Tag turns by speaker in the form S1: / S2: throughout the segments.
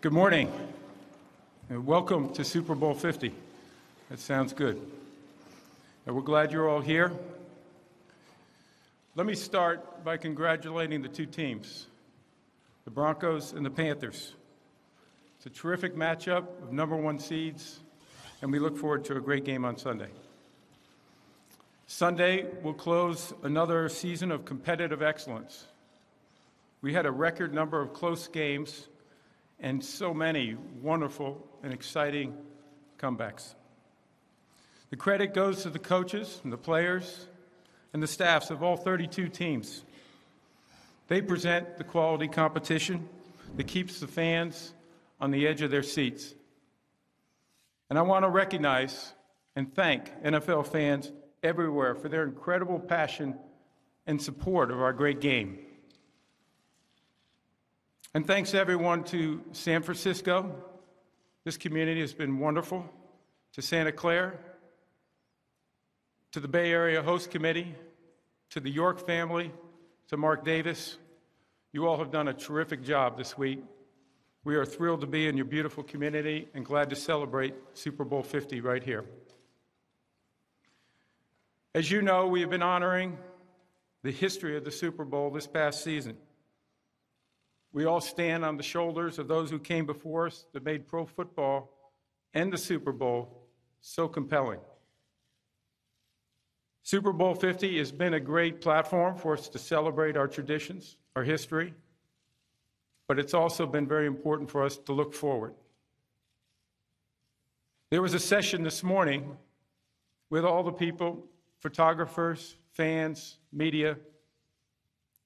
S1: Good morning, and welcome to Super Bowl 50. That sounds good. And we're glad you're all here. Let me start by congratulating the two teams, the Broncos and the Panthers. It's a terrific matchup of number one seeds, and we look forward to a great game on Sunday. Sunday will close another season of competitive excellence. We had a record number of close games and so many wonderful and exciting comebacks. The credit goes to the coaches and the players and the staffs of all 32 teams. They present the quality competition that keeps the fans on the edge of their seats. And I want to recognize and thank NFL fans everywhere for their incredible passion and support of our great game. And thanks everyone to San Francisco. This community has been wonderful. To Santa Clara, to the Bay Area Host Committee, to the York family, to Mark Davis. You all have done a terrific job this week. We are thrilled to be in your beautiful community and glad to celebrate Super Bowl 50 right here. As you know, we have been honoring the history of the Super Bowl this past season. We all stand on the shoulders of those who came before us that made pro football and the Super Bowl so compelling. Super Bowl 50 has been a great platform for us to celebrate our traditions, our history, but it's also been very important for us to look forward. There was a session this morning with all the people, photographers, fans, media,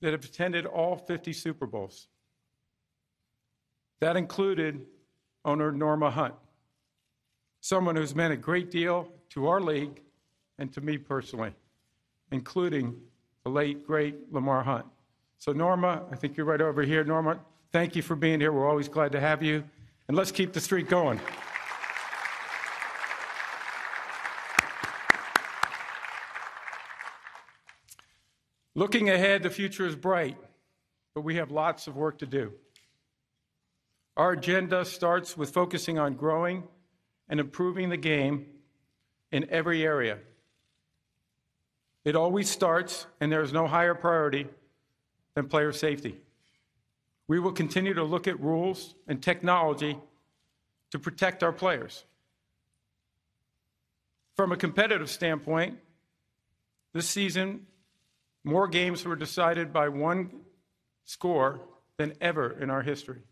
S1: that have attended all 50 Super Bowls. That included owner Norma Hunt, someone who's meant a great deal to our league and to me personally, including the late, great Lamar Hunt. So Norma, I think you're right over here. Norma, thank you for being here. We're always glad to have you. And let's keep the streak going. Looking ahead, the future is bright, but we have lots of work to do. Our agenda starts with focusing on growing and improving the game in every area. It always starts, and there is no higher priority than player safety. We will continue to look at rules and technology to protect our players. From a competitive standpoint, this season, more games were decided by one score than ever in our history.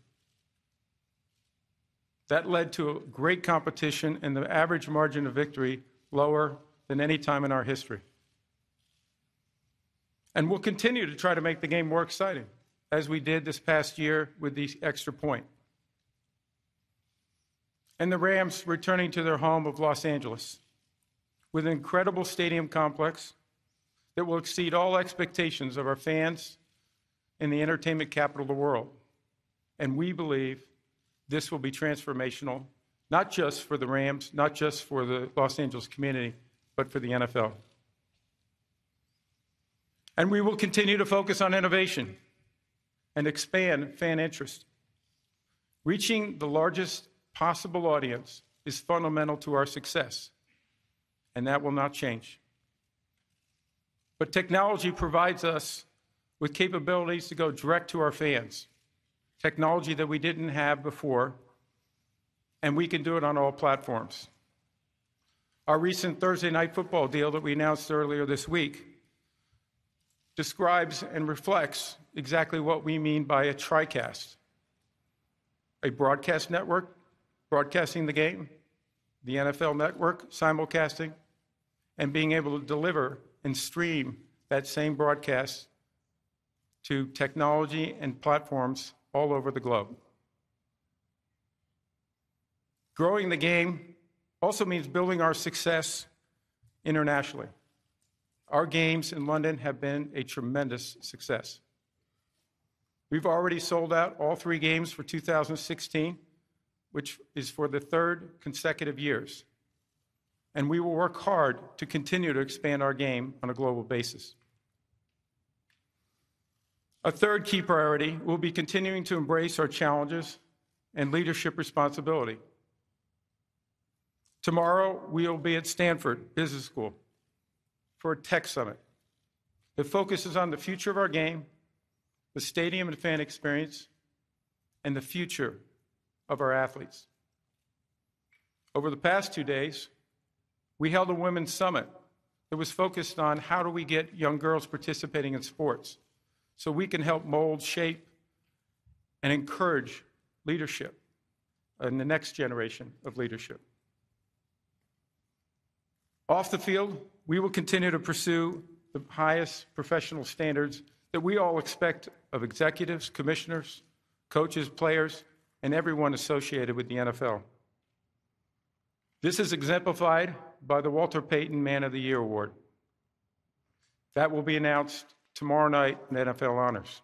S1: That led to a great competition and the average margin of victory lower than any time in our history. And we'll continue to try to make the game more exciting, as we did this past year with the extra point. And the Rams returning to their home of Los Angeles with an incredible stadium complex that will exceed all expectations of our fans in the entertainment capital of the world. And we believe this will be transformational, not just for the Rams, not just for the Los Angeles community, but for the NFL. And we will continue to focus on innovation and expand fan interest. Reaching the largest possible audience is fundamental to our success, and that will not change. But technology provides us with capabilities to go direct to our fans, technology that we didn't have before, and we can do it on all platforms. Our recent Thursday Night Football deal that we announced earlier this week describes and reflects exactly what we mean by a TriCast, a broadcast network broadcasting the game, the NFL network simulcasting, and being able to deliver and stream that same broadcast to technology and platforms all over the globe. Growing the game also means building our success internationally. Our games in London have been a tremendous success. We've already sold out all 3 games for 2016, which is for the 3rd consecutive years. And we will work hard to continue to expand our game on a global basis. A third key priority will be continuing to embrace our challenges and leadership responsibility. Tomorrow, we will be at Stanford Business School for a tech summit that focuses on the future of our game, the stadium and fan experience, and the future of our athletes. Over the past 2 days, we held a women's summit that was focused on how do we get young girls participating in sports so we can help mold, shape, and encourage leadership in the next generation of leadership. Off the field, we will continue to pursue the highest professional standards that we all expect of executives, commissioners, coaches, players, and everyone associated with the NFL. This is exemplified by the Walter Payton Man of the Year Award. That will be announced tomorrow night in NFL Honors.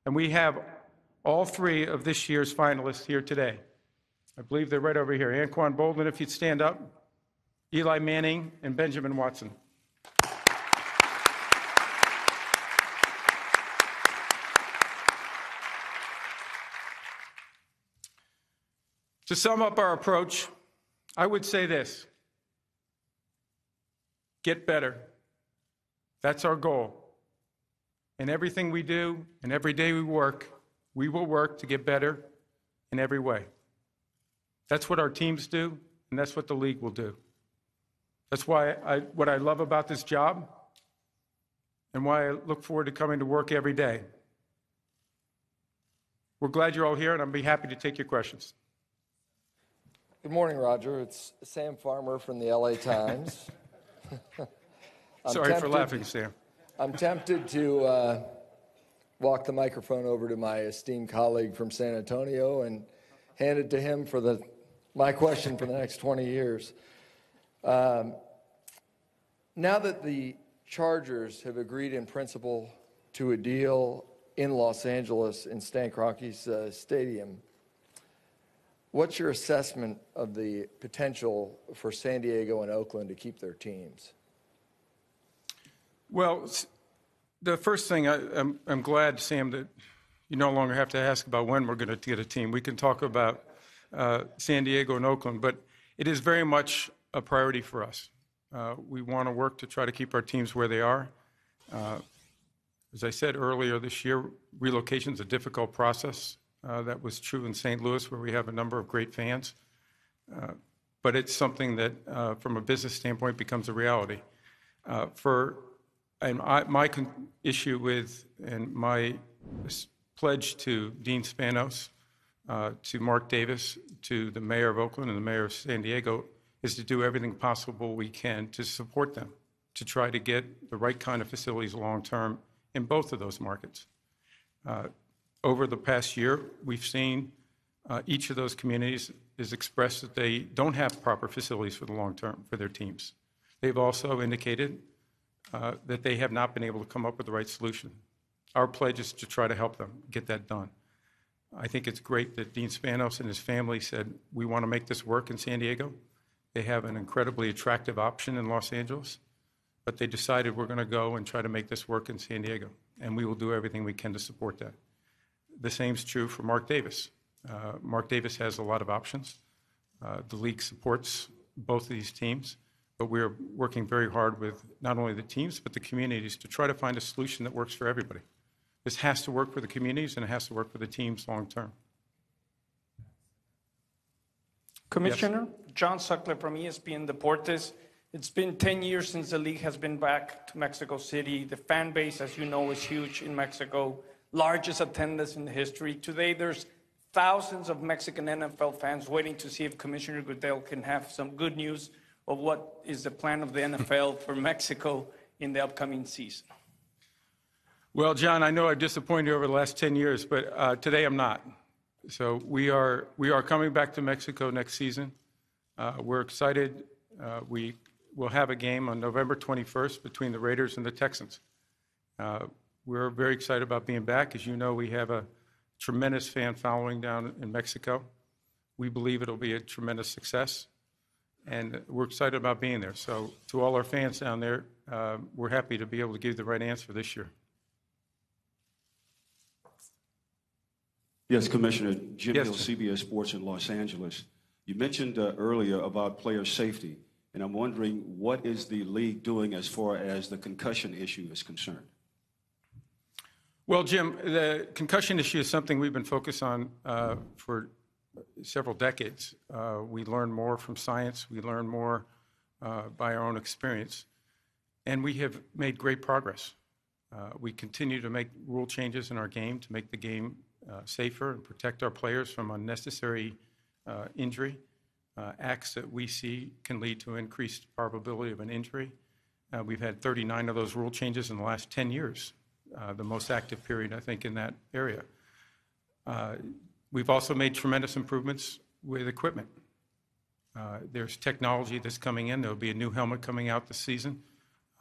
S1: And we have all three of this year's finalists here today. I believe they're right over here. Anquan Boldin, if you'd stand up, Eli Manning, and Benjamin Watson. To sum up our approach, I would say this: get better. That's our goal. In everything we do and every day we will work to get better in every way. That's what our teams do, and that's what the league will do. That's why what I love about this job and why I look forward to coming to work every day. We're glad you're all here, and I'll be happy to take your questions.
S2: Good morning, Roger. It's Sam Farmer from the LA Times.
S1: Sorry for laughing, Sam.
S2: I'm tempted to walk the microphone over to my esteemed colleague from San Antonio and hand it to him for my question for the next 20 years. Now that the Chargers have agreed in principle to a deal in Los Angeles in Stan Kroenke's stadium, what's your assessment of the potential for San Diego and Oakland to keep their teams?
S1: Well, the first thing, I'm glad, Sam, that you no longer have to ask about when we're going to get a team. We can talk about San Diego and Oakland, but it is very much a priority for us. We want to work to try to keep our teams where they are. As I said earlier this year, relocation is a difficult process. That was true in St. Louis, where we have a number of great fans. But it's something that, from a business standpoint, becomes a reality. My issue with and my pledge to Dean Spanos, to Mark Davis, to the mayor of Oakland and the mayor of San Diego is to do everything possible we can to support them, to try to get the right kind of facilities long-term in both of those markets. Over the past year, we've seen each of those communities has expressed that they don't have proper facilities for the long term for their teams. They've also indicated that they have not been able to come up with the right solution. Our pledge is to try to help them get that done. I think it's great that Dean Spanos and his family said, we want to make this work in San Diego. They have an incredibly attractive option in Los Angeles, but they decided we're going to go and try to make this work in San Diego, and we will do everything we can to support that. The same is true for Mark Davis. Mark Davis has a lot of options. The league supports both of these teams, but we're working very hard with not only the teams, but the communities to try to find a solution that works for everybody. This has to work for the communities, and it has to work for the teams long term.
S3: Commissioner, yes. John Suckler from ESPN Deportes. It's been 10 years since the league has been back to Mexico City. The fan base, as you know, is huge in Mexico. Largest attendance in history. Today, there's thousands of Mexican NFL fans waiting to see if Commissioner Goodell can have some good news of what is the plan of the NFL for Mexico in the upcoming season.
S1: Well, John, I know I've disappointed you over the last 10 years, but today I'm not. So we are coming back to Mexico next season. We're excited. We will have a game on November 21st between the Raiders and the Texans. We're very excited about being back. As you know, we have a tremendous fan following down in Mexico. We believe it'll be a tremendous success, and we're excited about being there. So to all our fans down there, we're happy to be able to give the right answer this year.
S4: Yes, Commissioner. Jim
S1: Yes,
S4: Hill,
S1: sir.
S4: CBS Sports in Los Angeles. You mentioned earlier about player safety, and I'm wondering what is the league doing as far as the concussion issue is concerned?
S1: Well, Jim, the concussion issue is something we've been focused on for several decades. We learn more from science. We learn more by our own experience. And we have made great progress. We continue to make rule changes in our game to make the game safer and protect our players from unnecessary injury. Acts that we see can lead to increased probability of an injury. We've had 39 of those rule changes in the last 10 years, the most active period, I think, in that area. We've also made tremendous improvements with equipment. There's technology that's coming in. There'll be a new helmet coming out this season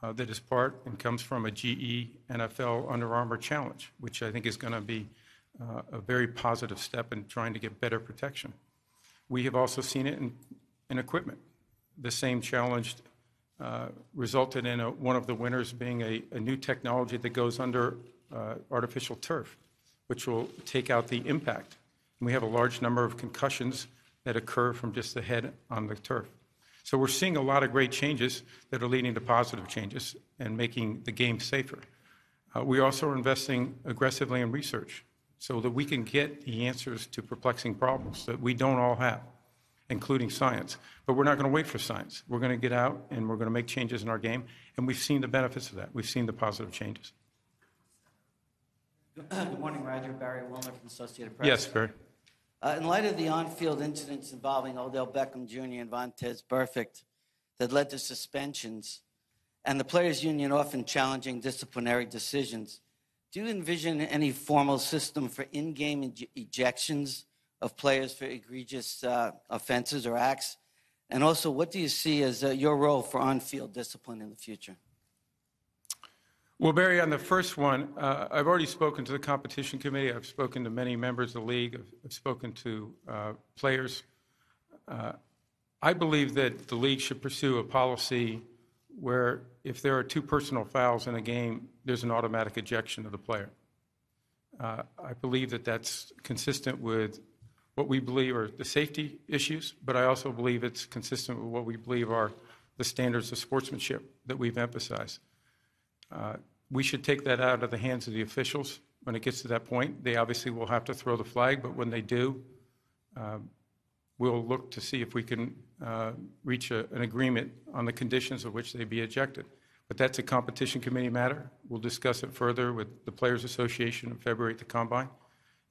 S1: that is part and comes from a GE NFL Under Armour challenge, which I think is going to be a very positive step in trying to get better protection. We have also seen it in equipment. The same challenge resulted in one of the winners being a new technology that goes under artificial turf, which will take out the impact. And we have a large number of concussions that occur from just the head on the turf. So we're seeing a lot of great changes that are leading to positive changes and making the game safer. We also are investing aggressively in research so that we can get the answers to perplexing problems that we don't all have, including science. But we're not going to wait for science. We're going to get out and we're going to make changes in our game, and we've seen the benefits of that. We've seen the positive changes.
S5: Good morning, Roger. Barry Wilner from the Associated Press.
S1: Yes, Barry.
S5: In light of the on-field incidents involving Odell Beckham Jr. and Vontaze Burfict that led to suspensions, and the Players Union often challenging disciplinary decisions, do you envision any formal system for in-game ejections of players for egregious offenses or acts? And also, what do you see as your role for on-field discipline in the future?
S1: Well, Barry, on the first one, I've already spoken to the competition committee. I've spoken to many members of the league. I've spoken to players. I believe that the league should pursue a policy where if there are two personal fouls in a game, there's an automatic ejection of the player. I believe that that's consistent with what we believe are the safety issues, but I also believe it's consistent with what we believe are the standards of sportsmanship that we've emphasized. We should take that out of the hands of the officials when it gets to that point. They obviously will have to throw the flag, but when they do, we'll look to see if we can reach an agreement on the conditions of which they be ejected. But that's a competition committee matter. We'll discuss it further with the Players Association in February at the Combine,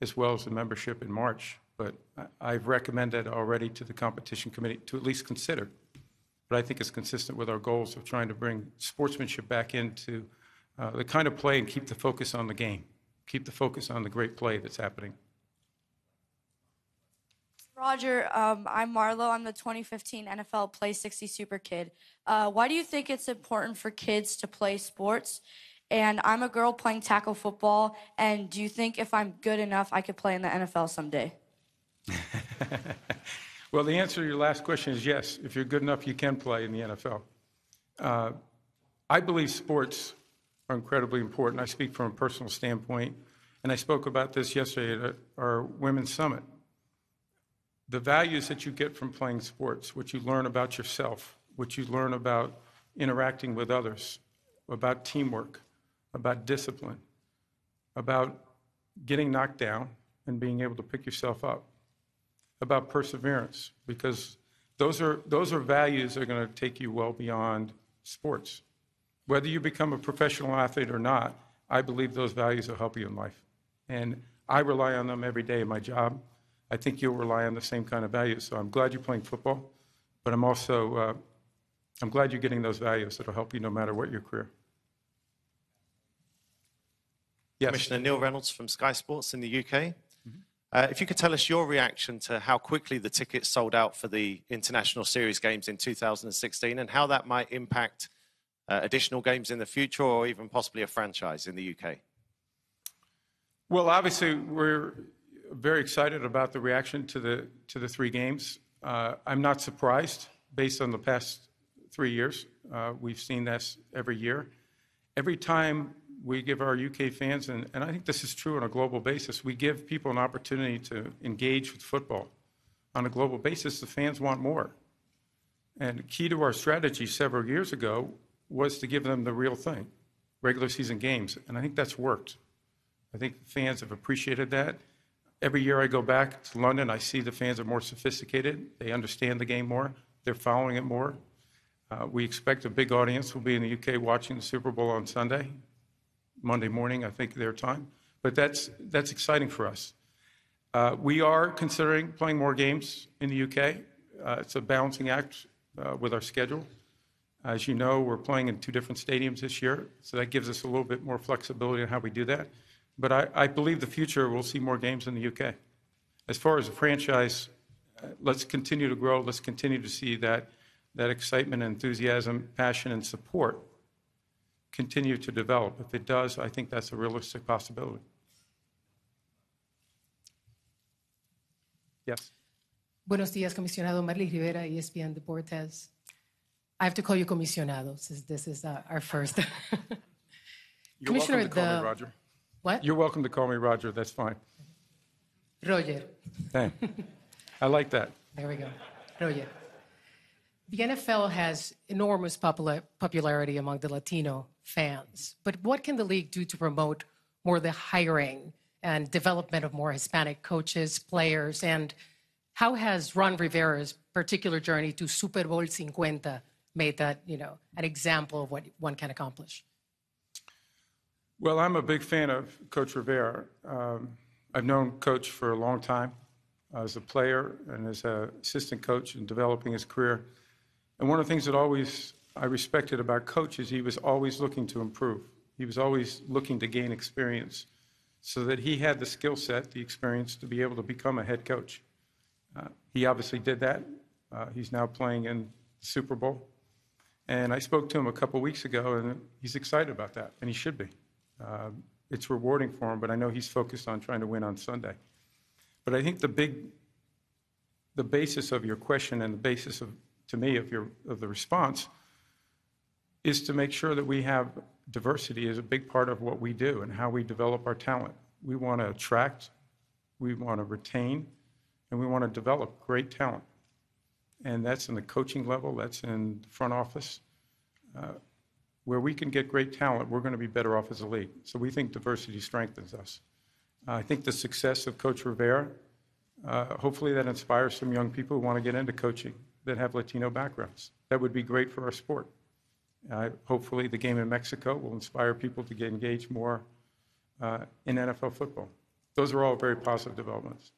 S1: as well as the membership in March. But I've recommended already to the competition committee to at least consider. But I think it's consistent with our goals of trying to bring sportsmanship back into the kind of play and keep the focus on the game, keep the focus on the great play that's happening.
S6: Roger, I'm Marlo. I'm the 2015 NFL Play 60 Super Kid. Why do you think it's important for kids to play sports? And I'm a girl playing tackle football, and do you think if I'm good enough, I could play in the NFL someday?
S1: Well, the answer to your last question is yes. If you're good enough, you can play in the NFL. I believe sports are incredibly important. I speak from a personal standpoint, and I spoke about this yesterday at our Women's Summit. The values that you get from playing sports, what you learn about yourself, what you learn about interacting with others, about teamwork, about discipline, about getting knocked down and being able to pick yourself up, about perseverance, because those are values that are going to take you well beyond sports. Whether you become a professional athlete or not, I believe those values will help you in life. And I rely on them every day in my job. I think you'll rely on the same kind of values. So I'm glad you're playing football, but I'm also I'm glad you're getting those values that will help you no matter what your career. Yes.
S7: Commissioner Neil Reynolds from Sky Sports in the UK. If you could tell us your reaction to how quickly the tickets sold out for the International Series games in 2016 and how that might impact additional games in the future or even possibly a franchise in the UK.
S1: Well, obviously, we're very excited about the reaction to the three games. I'm not surprised based on the past 3 years. We've seen this every year. Every time we give our UK fans, and I think this is true on a global basis, we give people an opportunity to engage with football. On a global basis, the fans want more. And key to our strategy several years ago was to give them the real thing, regular season games, and I think that's worked. I think fans have appreciated that. Every year I go back to London, I see the fans are more sophisticated. They understand the game more. They're following it more. We expect a big audience will be in the UK watching the Super Bowl on Sunday, Monday morning, I think their time. But that's exciting for us. We are considering playing more games in the UK. It's a balancing act with our schedule. As you know, we're playing in 2 different stadiums this year, so that gives us a little bit more flexibility in how we do that. But I believe the future we'll see more games in the UK. As far as the franchise, let's continue to grow. Let's continue to see that excitement, enthusiasm, passion, and support continue to develop. If it does, I think that's a realistic possibility. Yes.
S8: Buenos días, comisionado Marley Rivera, ESPN Deportes. I have to call you comisionado since this is our first.
S1: You're welcome to call me Roger.
S8: What?
S1: You're welcome to call me Roger. That's fine.
S8: Roger.
S1: Hey, I like that.
S8: There we go. Roger. The NFL has enormous popularity among the Latino fans, but what can the league do to promote more the hiring and development of more Hispanic coaches, players, and how has Ron Rivera's particular journey to Super Bowl 50 made that, an example of what one can accomplish?
S1: Well, I'm a big fan of Coach Rivera. I've known Coach for a long time as a player and as an assistant coach in developing his career. And one of the things that I respected about Coach is he was always looking to improve. He was always looking to gain experience so that he had the skill set, the experience to be able to become a head coach. He obviously did that. He's now playing in Super Bowl. And I spoke to him a couple weeks ago, and he's excited about that, and he should be. It's rewarding for him, but I know he's focused on trying to win on Sunday. But I think the basis of your question and the basis of the response is to make sure that we have diversity as a big part of what we do and how we develop our talent. We want to attract, we want to retain, and we want to develop great talent. And that's in the coaching level, that's in the front office. Where we can get great talent, we're going to be better off as a league. So we think diversity strengthens us. I think the success of Coach Rivera, hopefully that inspires some young people who want to get into coaching that have Latino backgrounds. That would be great for our sport. Hopefully the game in Mexico will inspire people to get engaged more in NFL football. Those are all very positive developments.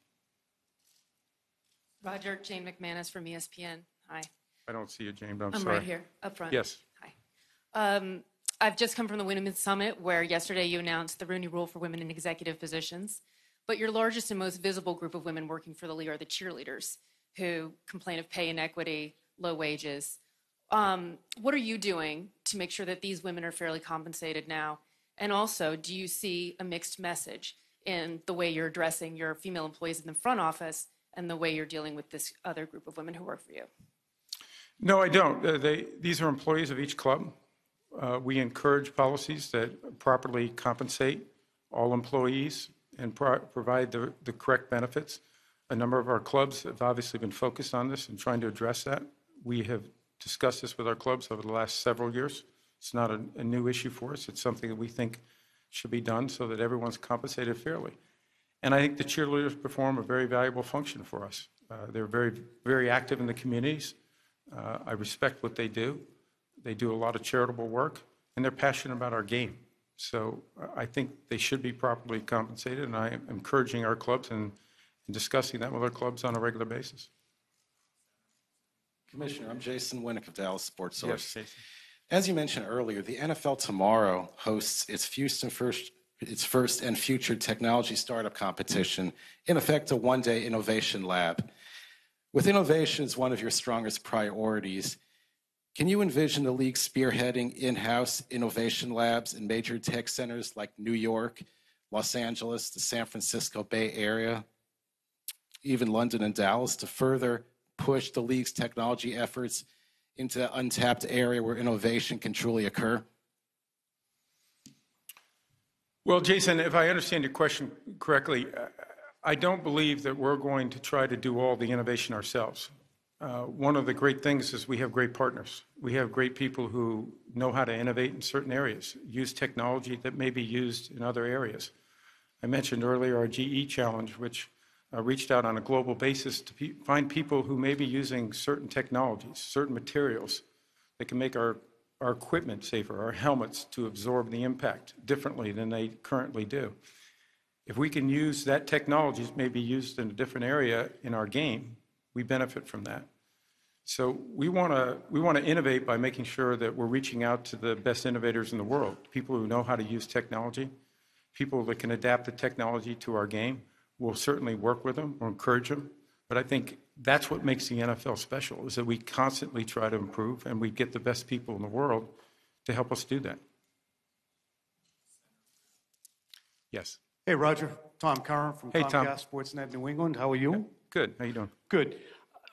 S9: Roger, Jane McManus from ESPN. Hi.
S1: I don't see you, Jane, but I'm
S9: I'm
S1: sorry.
S9: right here, up front.
S1: Yes.
S9: Hi. I've just come from the Women's Summit, where yesterday you announced the Rooney Rule for women in executive positions. But your largest and most visible group of women working for the league are the cheerleaders, who complain of pay inequity, low wages. What are you doing to make sure that these women are fairly compensated now? And also, do you see a mixed message in the way you're addressing your female employees in the front office and the way you're dealing with this other group of women who work for you?
S1: No, I don't. These are employees of each club. We encourage policies that properly compensate all employees and provide the correct benefits. A number of our clubs have obviously been focused on this and trying to address that. We have discussed this with our clubs over the last several years. It's not a new issue for us. It's something that we think should be done so that everyone's compensated fairly. And I think the cheerleaders perform a very valuable function for us. They're very, very active in the communities. I respect what they do. They do a lot of charitable work, and they're passionate about our game. So I think they should be properly compensated, and I am encouraging our clubs and discussing that with our clubs on a regular basis.
S10: Commissioner, I'm Jason Winnick of Dallas Sports Source.
S1: Yes, Jason.
S10: As you mentioned earlier, the NFL tomorrow hosts its first and future technology startup competition, in effect a one-day innovation lab. With innovation as one of your strongest priorities, can you envision the league spearheading in-house innovation labs in major tech centers like New York, Los Angeles, the San Francisco Bay Area, even London and Dallas, to further push the league's technology efforts into the untapped area where innovation can truly occur?
S1: Well, Jason, if I understand your question correctly, I don't believe that we're going to try to do all the innovation ourselves. One of the great things is we have great partners. We have great people who know how to innovate in certain areas, use technology that may be used in other areas. I mentioned earlier our GE Challenge, which reached out on a global basis to find people who may be using certain technologies, certain materials that can make our equipment safer, our helmets to absorb the impact differently than they currently do. If we can use that technology that may be used in a different area in our game, we benefit from that. So we want to innovate by making sure that we're reaching out to the best innovators in the world, people who know how to use technology, people that can adapt the technology to our game. We'll certainly work with them or encourage them. But I think that's what makes the NFL special, is that we constantly try to improve and we get the best people in the world to help us do that. Yes.
S11: Hey, Roger. Tom Curran from
S1: Hey, Tom.
S11: Comcast Sportsnet New England. How are you?
S1: Good. How you doing?
S11: Good.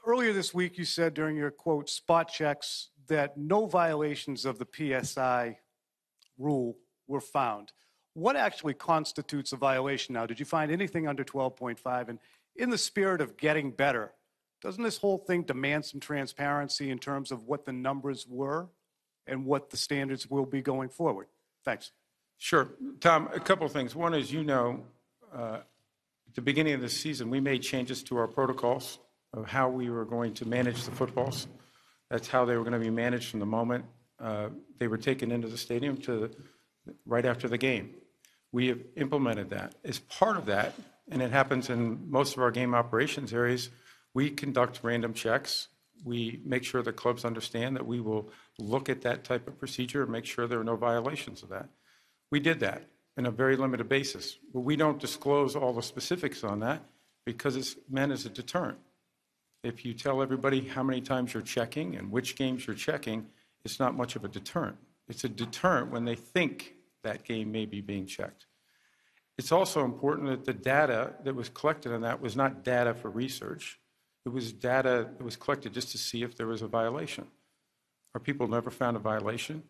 S11: Earlier this week, you said during your, quote, spot checks that no violations of the PSI rule were found. What actually constitutes a violation now? Did you find anything under 12.5? And in the spirit of getting better, doesn't this whole thing demand some transparency in terms of what the numbers were and what the standards will be going forward? Thanks.
S1: Sure. Tom, a couple of things. One is, at the beginning of the season, we made changes to our protocols of how we were going to manage the footballs. That's how they were going to be managed from the moment they were taken into the stadium to right after the game. We have implemented that. As part of that, and it happens in most of our game operations areas, we conduct random checks. We make sure the clubs understand that we will look at that type of procedure and make sure there are no violations of that. We did that on a very limited basis. But we don't disclose all the specifics on that because it's meant as a deterrent. If you tell everybody how many times you're checking and which games you're checking, it's not much of a deterrent. It's a deterrent when they think that game may be being checked. It's also important that the data that was collected on that was not data for research. It was data that was collected just to see if there was a violation. Our people never found a violation.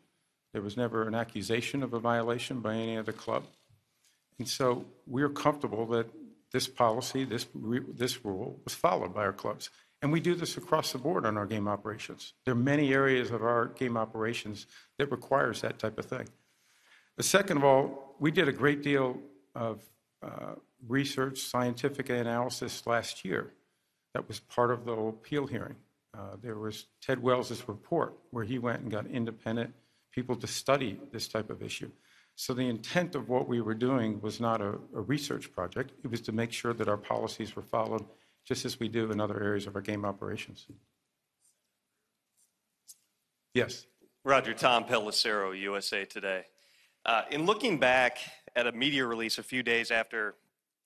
S1: There was never an accusation of a violation by any other club. And so we're comfortable that this policy, this rule was followed by our clubs. And we do this across the board on our game operations. There are many areas of our game operations that requires that type of thing. But second of all, we did a great deal of research, scientific analysis last year. That was part of the appeal hearing. There was Ted Wells' report where he went and got independent people to study this type of issue. So the intent of what we were doing was not a research project. It was to make sure that our policies were followed just as we do in other areas of our game operations. Yes.
S12: Roger, Tom Pellicero, USA Today. In looking back at a media release a few days after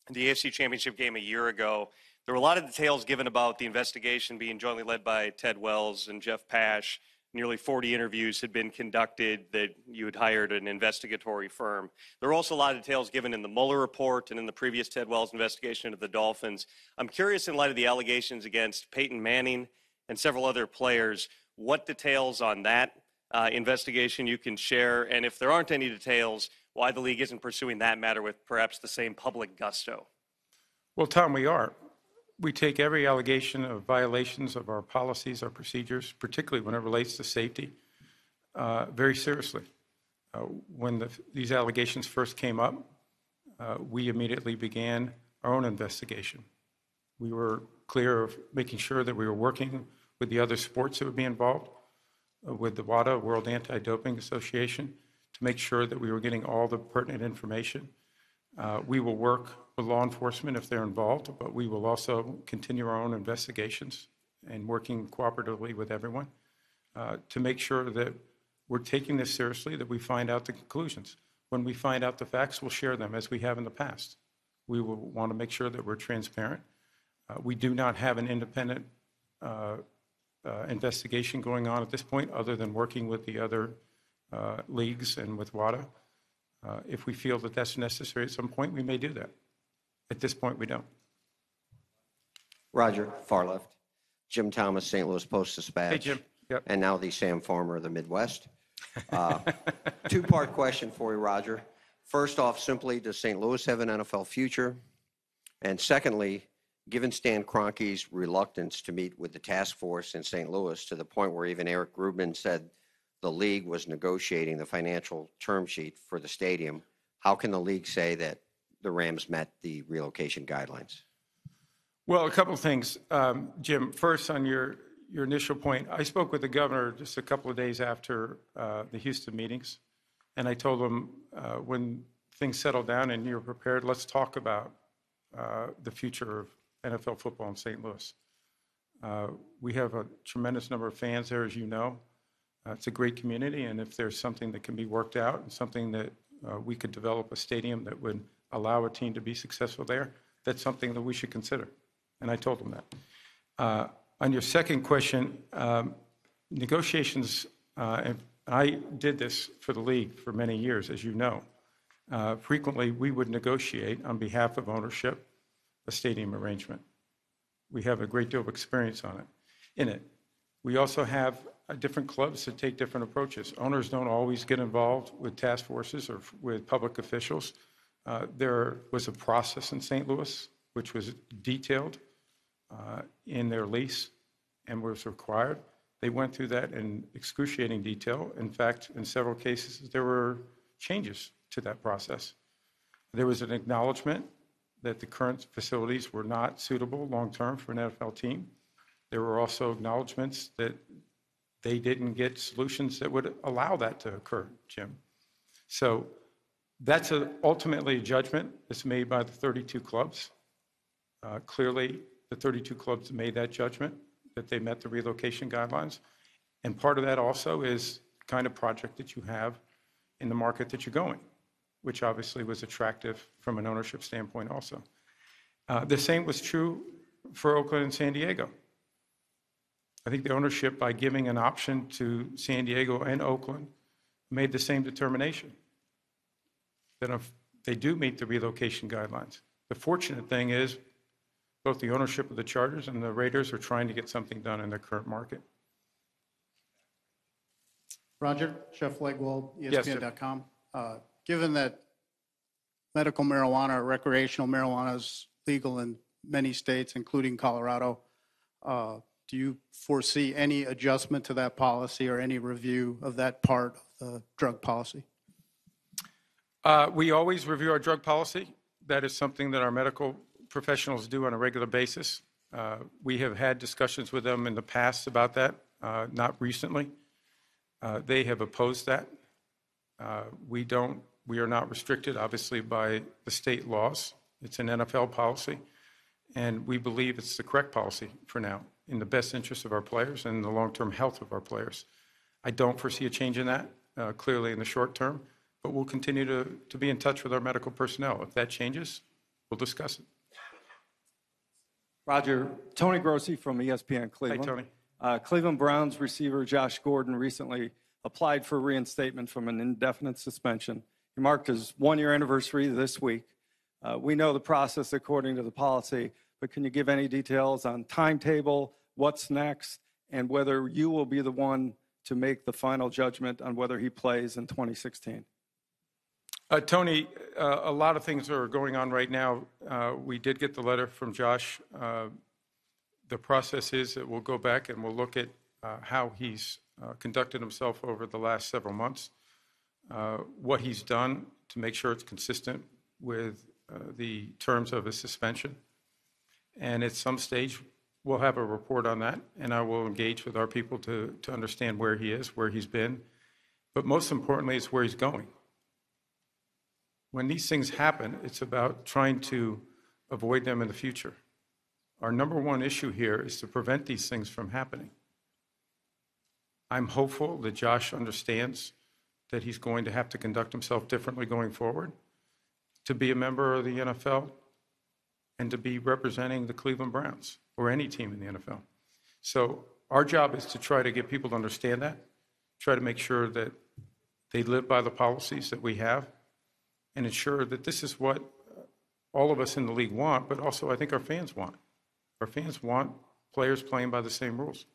S12: the AFC Championship game a year ago, there were a lot of details given about the investigation being jointly led by Ted Wells and Jeff Pash. Nearly 40 interviews had been conducted, that you had hired an investigatory firm. There were also a lot of details given in the Mueller report and in the previous Ted Wells investigation into the Dolphins. I'm curious, in light of the allegations against Peyton Manning and several other players, what details on that investigation you can share, and if there aren't any details, why the league isn't pursuing that matter with perhaps the same public gusto?
S1: Well, Tom, we are. We take every allegation of violations of our policies, our procedures, particularly when it relates to safety, very seriously. When these allegations first came up, we immediately began our own investigation. We were clear of making sure that we were working with the other sports that would be involved, with the WADA, World Anti-Doping Association, to make sure that we were getting all the pertinent information. We will work with law enforcement if they're involved, but we will also continue our own investigations and working cooperatively with everyone to make sure that we're taking this seriously, that we find out the conclusions. When we find out the facts, we'll share them as we have in the past. We will want to make sure that we're transparent. We do not have an independent investigation going on at this point, other than working with the other leagues and with WADA. If we feel that that's necessary at some point, we may do that. At this point, we don't.
S13: Roger, far left. Jim Thomas, St. Louis Post-Dispatch.
S1: Hey, Jim. Yep.
S13: And now the Sam Farmer of the Midwest. Two-part question for you, Roger. First off, simply, does St. Louis have an NFL future? And secondly, given Stan Kroenke's reluctance to meet with the task force in St. Louis to the point where even Eric Grubman said the league was negotiating the financial term sheet for the stadium, how can the league say that the Rams met the relocation guidelines?
S1: Well, a couple of things, Jim. First, on your initial point, I spoke with the governor just a couple of days after the Houston meetings, and I told him when things settle down and you're prepared, let's talk about the future of NFL football in St. Louis. We have a tremendous number of fans there, as you know. It's a great community, and if there's something that can be worked out and something that we could develop a stadium that would allow a team to be successful there, that's something that we should consider. And I told him that. On your second question, negotiations, and I did this for the league for many years, as you know. Frequently, we would negotiate on behalf of ownership a stadium arrangement. We have a great deal of experience in it. We also have different clubs that take different approaches. Owners don't always get involved with task forces or with public officials. There was a process in St. Louis which was detailed in their lease and was required. They went through that in excruciating detail. In fact, in several cases, there were changes to that process. There was an acknowledgement that the current facilities were not suitable long-term for an NFL team. There were also acknowledgements that they didn't get solutions that would allow that to occur, Jim. So that's ultimately a judgment that's made by the 32 clubs. Clearly, the 32 clubs made that judgment that they met the relocation guidelines. And part of that also is the kind of project that you have in the market that you're going, which obviously was attractive from an ownership standpoint also. The same was true for Oakland and San Diego. I think the ownership, by giving an option to San Diego and Oakland, made the same determination that if they do meet the relocation guidelines. The fortunate thing is both the ownership of the Chargers and the Raiders are trying to get something done in their current market.
S14: Roger, Jeff Legwold,
S1: Yes, sir.
S14: ESPN.com. Given that medical marijuana or recreational marijuana is legal in many states, including Colorado, do you foresee any adjustment to that policy or any review of that part of the drug policy?
S1: We always review our drug policy. That is something that our medical professionals do on a regular basis. We have had discussions with them in the past about that, not recently. They have opposed that. We are not restricted, obviously, by the state laws. It's an NFL policy, and we believe it's the correct policy for now, in the best interest of our players and the long-term health of our players. I don't foresee a change in that, clearly in the short term, but we'll continue to be in touch with our medical personnel. If that changes, we'll discuss it.
S15: Roger, Tony Grossi from ESPN Cleveland.
S1: Hi, Tony.
S15: Cleveland Browns receiver Josh Gordon recently applied for reinstatement from an indefinite suspension. He marked his one-year anniversary this week. We know the process according to the policy, but can you give any details on timetable, what's next, and whether you will be the one to make the final judgment on whether he plays in 2016?
S1: Tony, a lot of things are going on right now. We did get the letter from Josh. The process is that we'll go back and we'll look at how he's conducted himself over the last several months, what he's done to make sure it's consistent with the terms of his suspension. And at some stage, we'll have a report on that, and I will engage with our people to understand where he is, where he's been, but most importantly, it's where he's going. When these things happen, it's about trying to avoid them in the future. Our number one issue here is to prevent these things from happening. I'm hopeful that Josh understands that he's going to have to conduct himself differently going forward to be a member of the NFL and to be representing the Cleveland Browns or any team in the NFL. So our job is to try to get people to understand that, try to make sure that they live by the policies that we have, and ensure that this is what all of us in the league want, but also I think our fans want. Our fans want players playing by the same rules.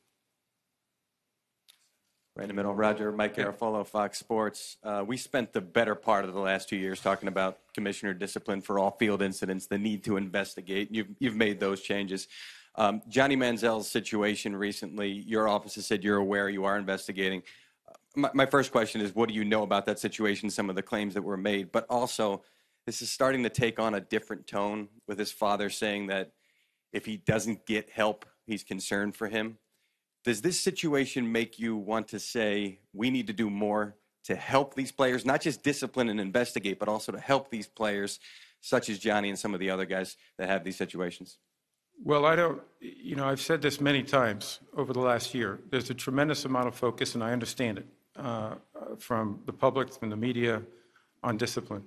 S16: Right in the middle, Roger. Mike Garofalo, Fox Sports. We spent the better part of the last 2 years talking about commissioner discipline for all field incidents, the need to investigate. You've made those changes. Johnny Manziel's situation recently, your office has said you're aware, you are investigating. My first question is, what do you know about that situation, some of the claims that were made? But also, this is starting to take on a different tone with his father saying that if he doesn't get help, he's concerned for him. Does this situation make you want to say we need to do more to help these players, not just discipline and investigate, but also to help these players such as Johnny and some of the other guys that have these situations?
S1: Well, I've said this many times over the last year. There's a tremendous amount of focus, and I understand it, from the public, from the media, on discipline.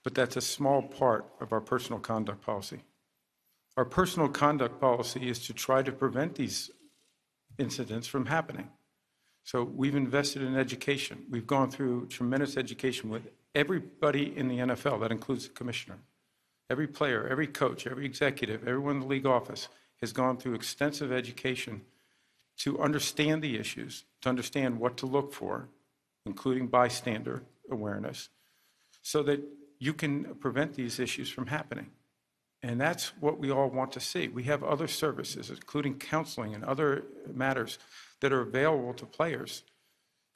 S1: But that's a small part of our personal conduct policy. Our personal conduct policy is to try to prevent these incidents from happening. So we've invested in education. We've gone through tremendous education with everybody in the NFL. That includes the commissioner. Every player, every coach, every executive, everyone in the league office has gone through extensive education to understand the issues, to understand what to look for, including bystander awareness, so that you can prevent these issues from happening. And that's what we all want to see. We have other services, including counseling and other matters that are available to players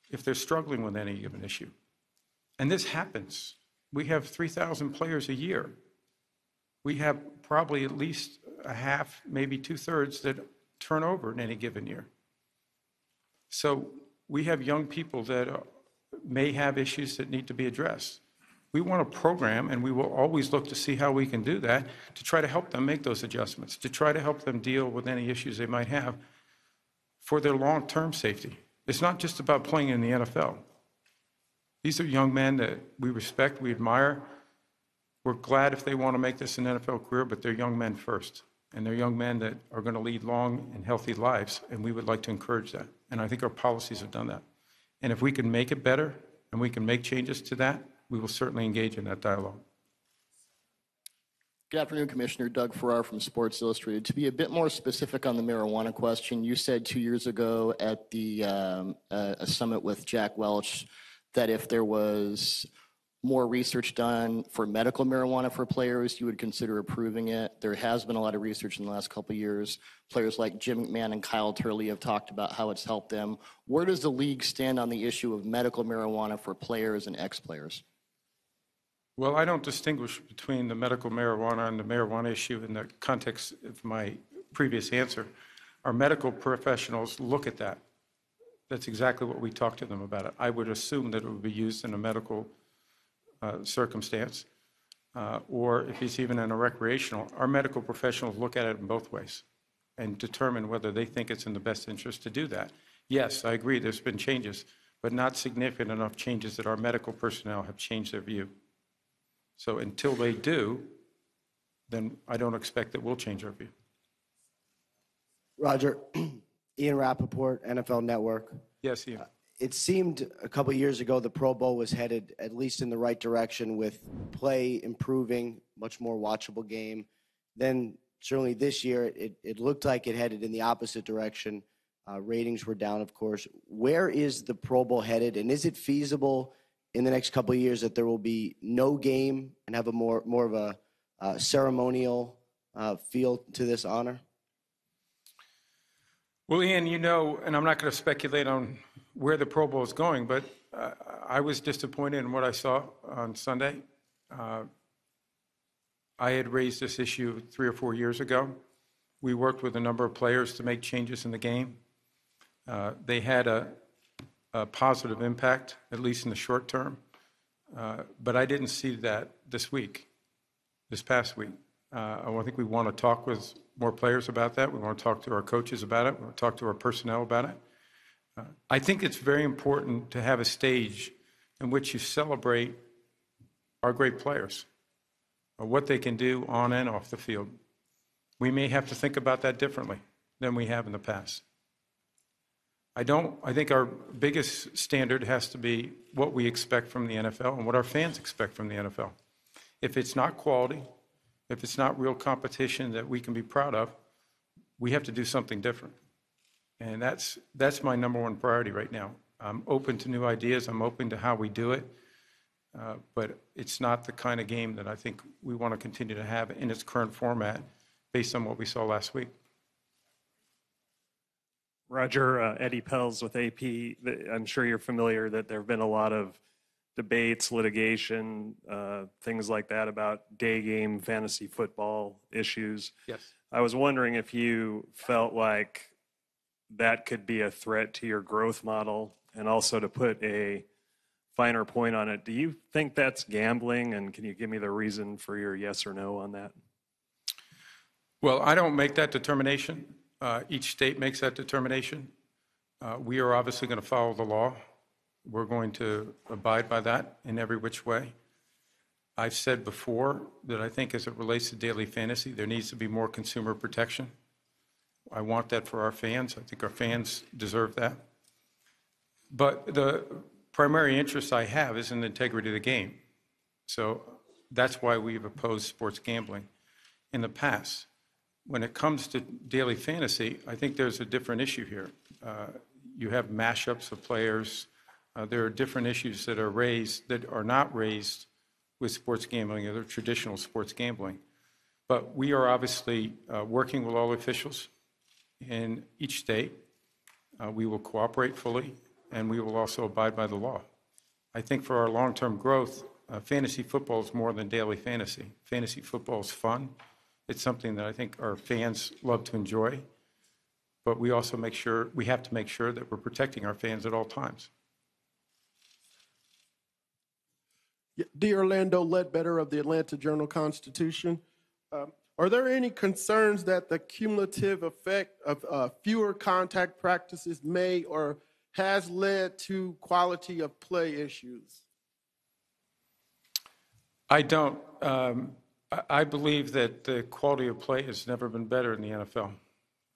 S1: if they're struggling with any given issue. And this happens. We have 3,000 players a year. We have probably at least a half, maybe 2/3 that turn over in any given year. So we have young people that may have issues that need to be addressed. We want a program, and we will always look to see how we can do that, to try to help them make those adjustments, to try to help them deal with any issues they might have for their long-term safety. It's not just about playing in the NFL. These are young men that we respect, we admire. We're glad if they want to make this an NFL career, but they're young men first. And they're young men that are going to lead long and healthy lives, and we would like to encourage that. And I think our policies have done that. And if we can make it better and we can make changes to that, we will certainly engage in that dialogue.
S17: Good afternoon, Commissioner. Doug Farrar from Sports Illustrated. To be a bit more specific on the marijuana question, you said 2 years ago at the a summit with Jack Welch that if there was more research done for medical marijuana for players, you would consider approving it. There has been a lot of research in the last couple of years. Players like Jim McMahon and Kyle Turley have talked about how it's helped them. Where does the league stand on the issue of medical marijuana for players and ex-players?
S1: Well, I don't distinguish between the medical marijuana and the marijuana issue in the context of my previous answer. Our medical professionals look at that. That's exactly what we talk to them about. I would assume that it would be used in a medical circumstance, or if it's even in a recreational. Our medical professionals look at it in both ways and determine whether they think it's in the best interest to do that. Yes, I agree, there's been changes, but not significant enough changes that our medical personnel have changed their view. So until they do, then I don't expect that we'll change our view.
S18: Roger, Ian Rappaport, NFL Network.
S1: Yes, Ian.
S18: It seemed a couple of years ago the Pro Bowl was headed at least in the right direction with play improving, much more watchable game. Then certainly this year it looked like it headed in the opposite direction. Ratings were down, of course. Where is the Pro Bowl headed, and is it feasible in the next couple of years that there will be no game and have a more of a ceremonial feel to this honor?
S1: Well, Ian, you know, and I'm not going to speculate on where the Pro Bowl is going, but I was disappointed in what I saw on Sunday. I had raised this issue 3 or 4 years ago. We worked with a number of players to make changes in the game. They had a positive impact, at least in the short term, but I didn't see that this past week. I think we want to talk with more players about that. We want to talk to our coaches about it. We want to talk to our personnel about it. I think it's very important to have a stage in which you celebrate our great players, what they can do on and off the field. We may have to think about that differently than we have in the past. I think our biggest standard has to be what we expect from the NFL and what our fans expect from the NFL. If it's not quality, if it's not real competition that we can be proud of, we have to do something different. And that's my number one priority right now. I'm open to new ideas. I'm open to how we do it. But it's not the kind of game that I think we want to continue to have in its current format based on what we saw last week.
S19: Roger, Eddie Pels with AP. I'm sure you're familiar that there have been a lot of debates, litigation, things like that about day game fantasy football issues.
S1: Yes.
S19: I was wondering if you felt like that could be a threat to your growth model, and also to put a finer point on it. Do you think that's gambling, and can you give me the reason for your yes or no on that?
S1: Well, I don't make that determination. Each state makes that determination. We are obviously going to follow the law. We're going to abide by that in every which way. I've said before that I think as it relates to daily fantasy, there needs to be more consumer protection. I want that for our fans. I think our fans deserve that. But the primary interest I have is in the integrity of the game. So that's why we've opposed sports gambling in the past. When it comes to daily fantasy, I think there's a different issue here. You have mashups of players. There are different issues that are raised that are not raised with sports gambling or traditional sports gambling. But we are obviously working with all officials in each state. We will cooperate fully, and we will also abide by the law. I think for our long-term growth, fantasy football is more than daily fantasy. Fantasy football is fun. It's something that I think our fans love to enjoy. But we also we have to make sure that we're protecting our fans at all times.
S20: D. Orlando Ledbetter of the Atlanta Journal-Constitution. Are there any concerns that the cumulative effect of fewer contact practices may or has led to quality of play issues?
S1: I don't. I believe that the quality of play has never been better in the NFL.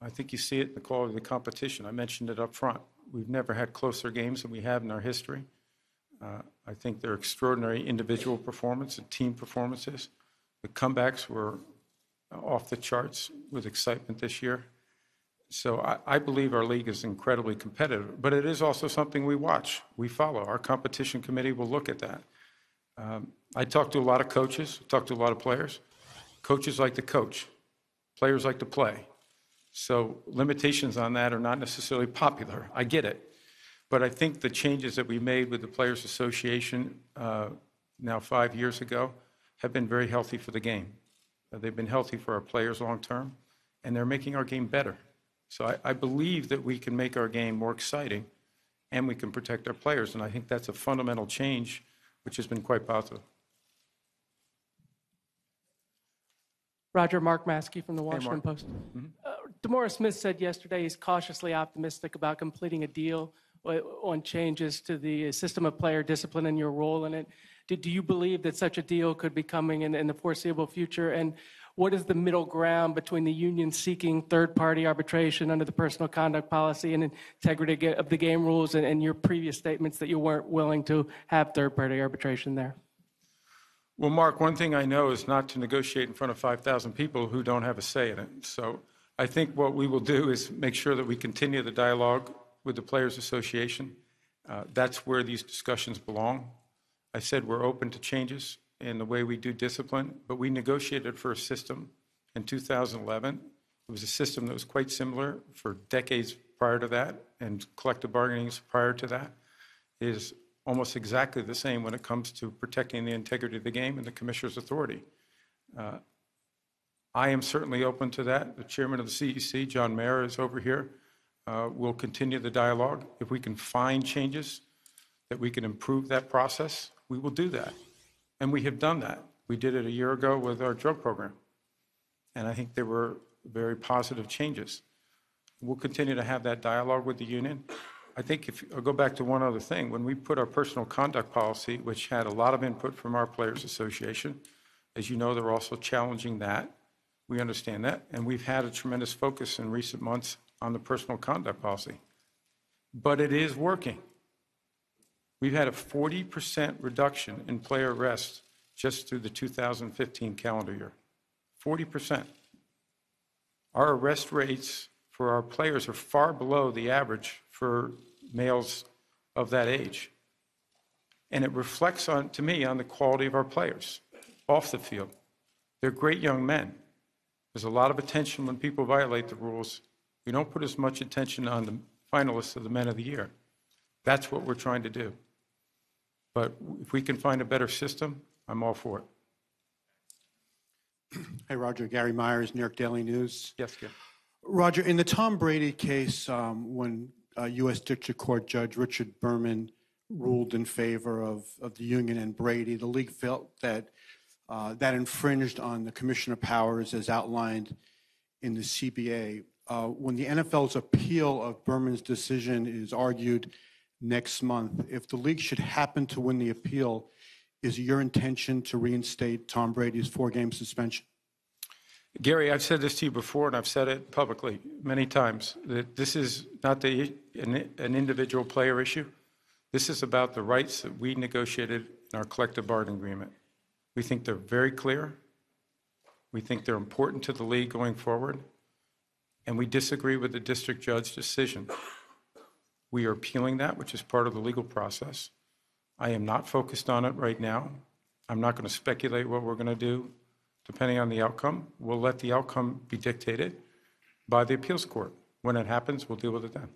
S1: I think you see it in the quality of the competition. I mentioned it up front. We've never had closer games than we have in our history. I think they're extraordinary individual performance and team performances. The comebacks were off the charts with excitement this year. So I believe our league is incredibly competitive, but it is also something we watch, we follow. Our competition committee will look at that. I talk to a lot of coaches, talk to a lot of players. Coaches like to coach, players like to play. So limitations on that are not necessarily popular. I get it. But I think the changes that we made with the Players Association now 5 years ago have been very healthy for the game. They've been healthy for our players long term, and they're making our game better. So I believe that we can make our game more exciting and we can protect our players. And I think that's a fundamental change, which has been quite positive.
S21: Roger, Mark Maskey from the Washington
S1: Mark.
S21: Post. DeMaurice Smith said yesterday he's cautiously optimistic about completing a deal on changes to the system of player discipline and your role in it. Do you believe that such a deal could be coming in the foreseeable future? And what is the middle ground between the union seeking third-party arbitration under the personal conduct policy and integrity of the game rules and your previous statements that you weren't willing to have third-party arbitration there?
S1: Well, Mark, one thing I know is not to negotiate in front of 5,000 people who don't have a say in it. So I think what we will do is make sure that we continue the dialogue with the Players Association. That's where these discussions belong. I said we're open to changes in the way we do discipline, but we negotiated for a system in 2011. It was a system that was quite similar for decades prior to that, and collective bargaining prior to that is almost exactly the same when it comes to protecting the integrity of the game and the commissioner's authority. I am certainly open to that. The chairman of the CEC, John Mayer, is over here. We'll continue the dialogue. If we can find changes that we can improve that process, we will do that. And we have done that. We did it a year ago with our drug program. And I think there were very positive changes. We'll continue to have that dialogue with the union. I think I'll go back to one other thing. When we put our personal conduct policy, which had a lot of input from our Players Association, as you know, they're also challenging that. We understand that. And we've had a tremendous focus in recent months on the personal conduct policy. But it is working. We've had a 40% reduction in player arrests just through the 2015 calendar year. 40%. Our arrest rates for our players are far below the average for males of that age. And it reflects to me on the quality of our players off the field. They're great young men. There's a lot of attention when people violate the rules. We don't put as much attention on the finalists of the Men of the Year. That's what we're trying to do. But if we can find a better system, I'm all for it.
S2: Hey, Roger. Gary Myers, New York Daily News.
S1: Yes, Gary.
S2: Roger, in the Tom Brady case, when U.S. District Court Judge Richard Berman ruled in favor of the union and Brady, the league felt that that infringed on the commissioner powers as outlined in the CBA. When the NFL's appeal of Berman's decision is argued next month, if the league should happen to win the appeal, is it your intention to reinstate Tom Brady's 4-game suspension?
S1: Gary, I've said this to you before, and I've said it publicly many times, that this is not an individual player issue. This is about the rights that we negotiated in our collective bargaining agreement. We think they're very clear. We think they're important to the league going forward. And we disagree with the district judge's decision. We are appealing that, which is part of the legal process. I am not focused on it right now. I'm not going to speculate what we're going to do depending on the outcome. We'll let the outcome be dictated by the appeals court. When it happens, we'll deal with it then.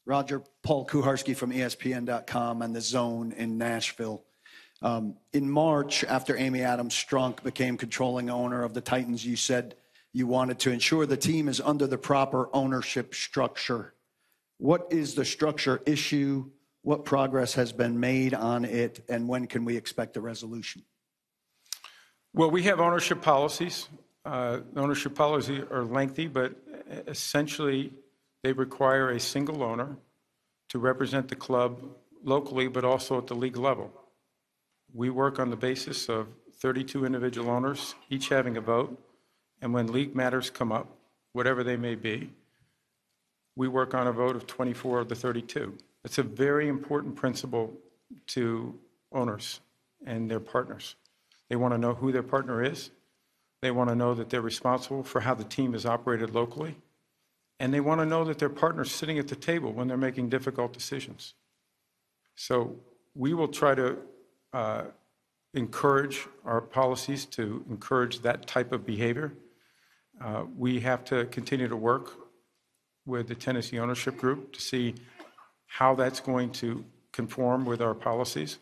S22: Roger, Paul Kuharski from ESPN.com and The Zone in Nashville. In March, after Amy Adams Strunk became controlling owner of the Titans, you said you wanted to ensure the team is under the proper ownership structure. What is the structure issue? What progress has been made on it? And when can we expect a resolution?
S1: Well, we have ownership policies. Ownership policies are lengthy, but essentially they require a single owner to represent the club locally, but also at the league level. We work on the basis of 32 individual owners, each having a vote. And when league matters come up, whatever they may be, we work on a vote of 24 of the 32. It's a very important principle to owners and their partners. They want to know who their partner is. They want to know that they're responsible for how the team is operated locally. And they want to know that their partner's sitting at the table when they're making difficult decisions. So we will try to encourage our policies to encourage that type of behavior. We have to continue to work with the Tennessee Ownership Group to see how that's going to conform with our policies.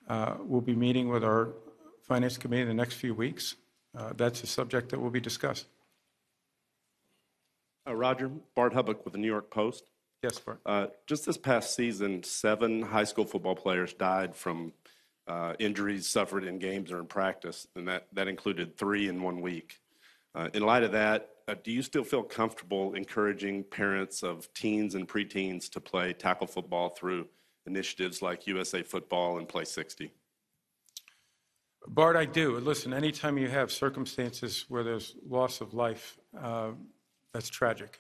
S1: We'll be meeting with our Finance Committee in the next few weeks. That's a subject that will be discussed.
S23: Roger, Bart Hubbock with the New York Post.
S1: Yes, Bart.
S23: Just this past season, 7 high school football players died from injuries suffered in games or in practice, and that included 3 in 1 week. In light of that, do you still feel comfortable encouraging parents of teens and preteens to play tackle football through initiatives like USA Football and Play 60?
S1: Bart, I do. Listen, anytime you have circumstances where there's loss of life, that's tragic.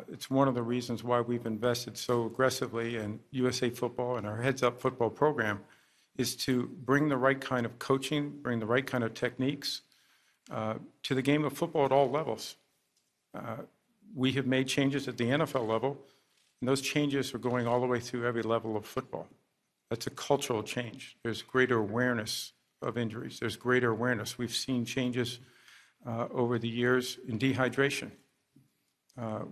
S1: It's one of the reasons why we've invested so aggressively in USA Football and our Heads Up football program is to bring the right kind of coaching, bring the right kind of techniques to the game of football at all levels. We have made changes at the NFL level, and those changes are going all the way through every level of football. That's a cultural change. There's greater awareness of injuries. There's greater awareness. We've seen changes over the years in dehydration.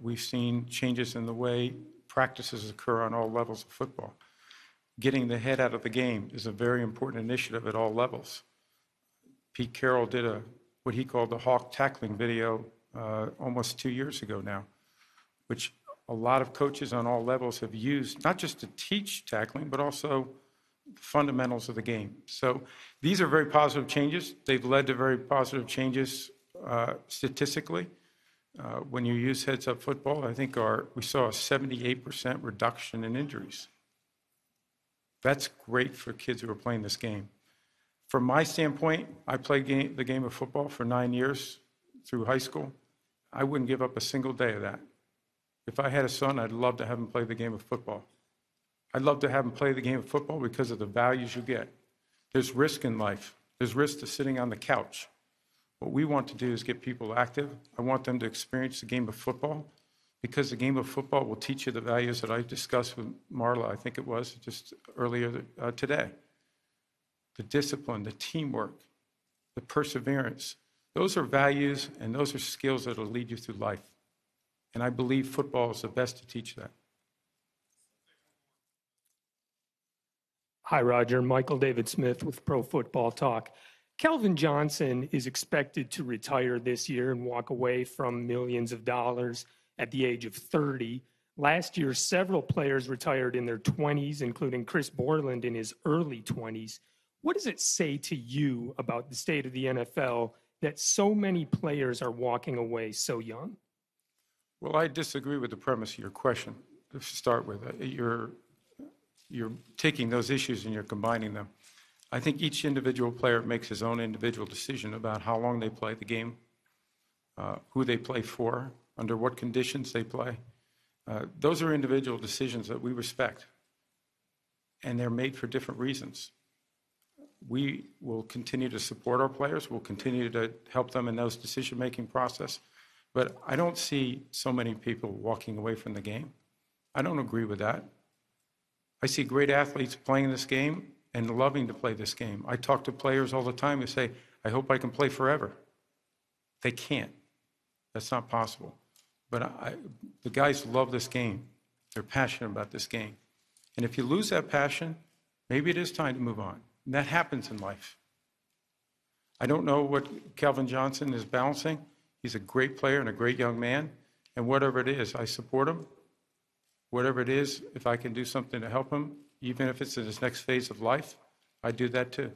S1: We've seen changes in the way practices occur on all levels of football. Getting the head out of the game is a very important initiative at all levels. Pete Carroll did what he called the hawk tackling video almost 2 years ago now, which a lot of coaches on all levels have used, not just to teach tackling, but also the fundamentals of the game. So these are very positive changes. They've led to very positive changes statistically. When you use Heads Up football, I think we saw a 78% reduction in injuries. That's great for kids who are playing this game. From my standpoint, I played the game of football for 9 years through high school. I wouldn't give up a single day of that. If I had a son, I'd love to have him play the game of football. I'd love to have him play the game of football because of the values you get. There's risk in life. There's risk to sitting on the couch. What we want to do is get people active. I want them to experience the game of football because the game of football will teach you the values that I discussed with Marla, I think it was, just earlier today. The discipline, the teamwork, the perseverance. Those are values and those are skills that will lead you through life. And I believe football is the best to teach that.
S3: Hi, Roger. Michael David Smith with Pro Football Talk. Calvin Johnson is expected to retire this year and walk away from millions of dollars at the age of 30. Last year, several players retired in their 20s, including Chris Borland in his early 20s. What does it say to you about the state of the NFL that so many players are walking away so young?
S1: Well, I disagree with the premise of your question to start with. You're taking those issues and you're combining them. I think each individual player makes his own individual decision about how long they play the game, who they play for, under what conditions they play. Those are individual decisions that we respect, and they're made for different reasons. We will continue to support our players. We'll continue to help them in those decision-making process. But I don't see so many people walking away from the game. I don't agree with that. I see great athletes playing this game and loving to play this game. I talk to players all the time who say, I hope I can play forever. They can't. That's not possible. But the guys love this game. They're passionate about this game. And if you lose that passion, maybe it is time to move on. And that happens in life. I don't know what Calvin Johnson is balancing. He's a great player and a great young man. And whatever it is, I support him. Whatever it is, if I can do something to help him, even if it's in his next phase of life, I do that too.